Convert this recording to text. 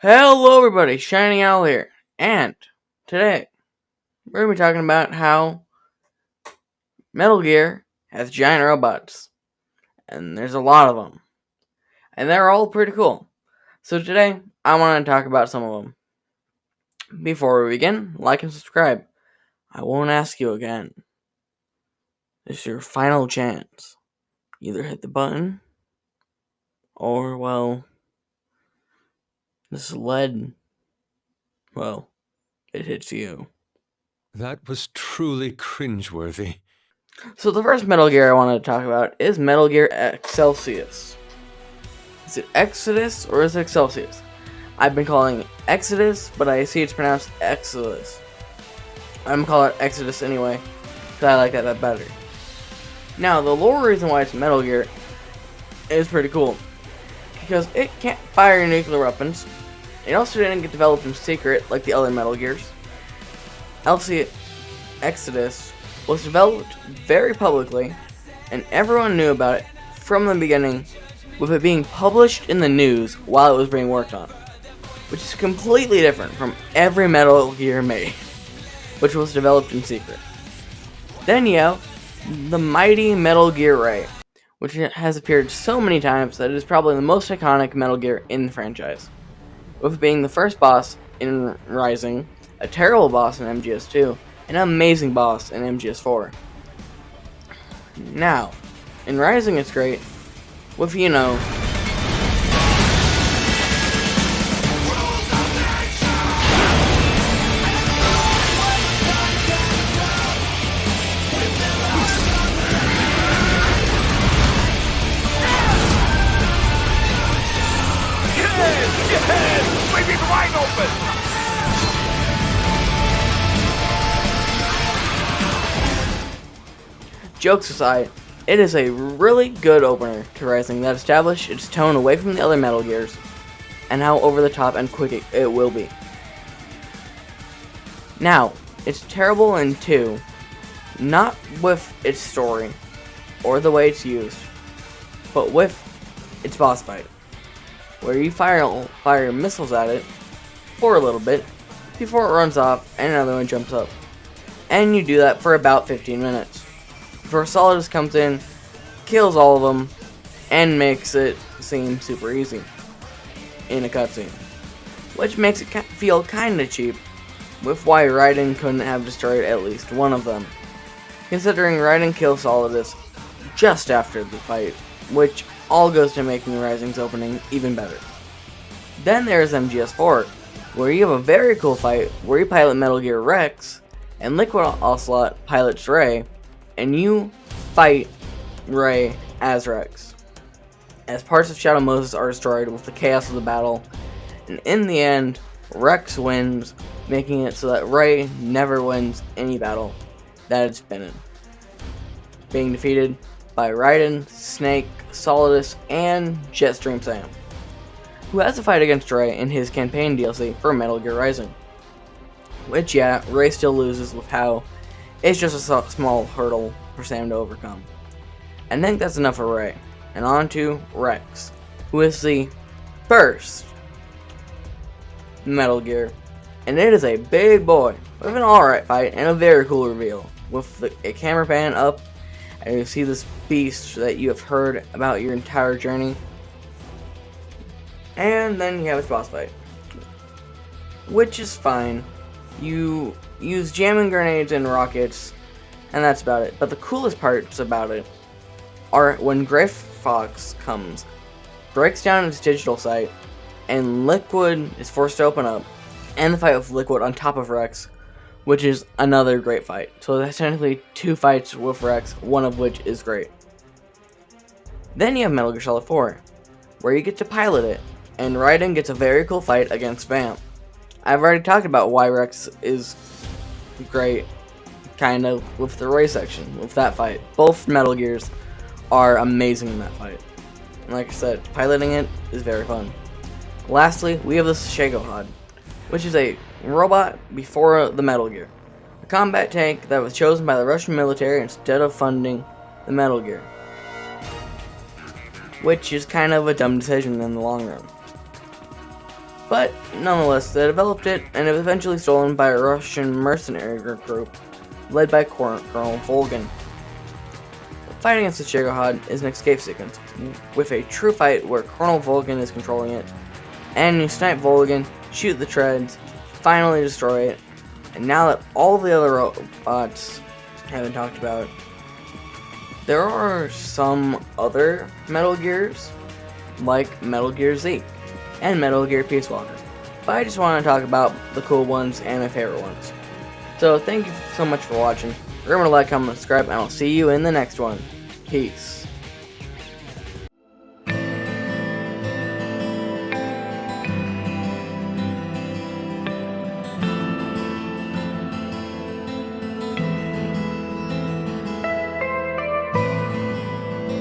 Hello everybody, Shining Owl here, and today we're going to be talking about how Metal Gear has giant robots, and there's a lot of them, and they're all pretty cool. So today, I want to talk about some of them. Before we begin, like and subscribe. I won't ask you again. This is your final chance. Either hit the button, or, well, this lead, well, it hits you. That was truly cringeworthy. So the first Metal Gear I want to talk about is Metal Gear Excelsius. Is it Exodus or is it Excelsius? I've been calling it Exodus, but I see it's pronounced Exodus. I'm calling it Exodus anyway, because I like that better. Now, the lore reason why it's Metal Gear is pretty cool, because it can't fire nuclear weapons. It also didn't get developed in secret like the other Metal Gears. Exodus was developed very publicly, and everyone knew about it from the beginning, with it being published in the news while it was being worked on, which is completely different from every Metal Gear made, which was developed in secret. Then you have the mighty Metal Gear Ray, which has appeared so many times that it is probably the most iconic Metal Gear in the franchise, with being the first boss in Rising, a terrible boss in MGS2, an amazing boss in MGS4. Now, in Rising it's great, with, Wide open! Jokes aside, it is a really good opener to Rising that established its tone away from the other Metal Gears, and how over the top and quick it will be. Now, it's terrible in 2, not with its story, or the way it's used, but with its boss fight, where you fire missiles at it for a little bit, before it runs off and another one jumps up. And you do that for about 15 minutes. Before Solidus comes in, kills all of them, and makes it seem super easy in a cutscene. Which makes it feel kinda cheap, with why Raiden couldn't have destroyed at least one of them, considering Raiden kills Solidus just after the fight, which all goes to making Rising's opening even better. Then there's MGS4, where you have a very cool fight where you pilot Metal Gear Rex, and Liquid Ocelot pilots Ray, and you fight Ray as Rex, as parts of Shadow Moses are destroyed with the chaos of the battle, and in the end, Rex wins, making it so that Ray never wins any battle that it's been in, being defeated by Raiden, Snake, Solidus, and Jetstream Sam, who has a fight against Ray in his campaign DLC for Metal Gear Rising. Which, yeah, Ray still loses with how it's just a small hurdle for Sam to overcome. I think that's enough for Ray, and on to Rex, who is the first Metal Gear, and it is a big boy, with an alright fight and a very cool reveal, with a camera pan up, and you see this beast that you have heard about your entire journey, and then you have its boss fight, which is fine. You use jamming grenades and rockets, and that's about it. But the coolest parts about it are when Gray Fox comes, breaks down its digital sight, and Liquid is forced to open up, and the fight with Liquid on top of Rex, which is another great fight. So that's technically 2 fights with Rex, one of which is great. Then you have Metal Gear Solid 4, where you get to pilot it, and Raiden gets a very cool fight against Vamp. I've already talked about why Rex is great, kind of, with the Ray section, with that fight. Both Metal Gears are amazing in that fight. And like I said, piloting it is very fun. Lastly, we have the Shagohod, which is a robot before the Metal Gear. A combat tank that was chosen by the Russian military instead of funding the Metal Gear, which is kind of a dumb decision in the long run. But nonetheless, they developed it and it was eventually stolen by a Russian mercenary group led by Colonel Volgin. The fight against the Shagohod is an escape sequence, with a true fight where Colonel Volgin is controlling it, and you snipe Volgin, shoot the treads, finally destroy it, and now that all the other robots have been talked about, there are some other Metal Gears, like Metal Gear Z and Metal Gear Peace Walker, but I just want to talk about the cool ones and my favorite ones. So thank you so much for watching. Remember to like, comment, subscribe, and I'll see you in the next one. Peace.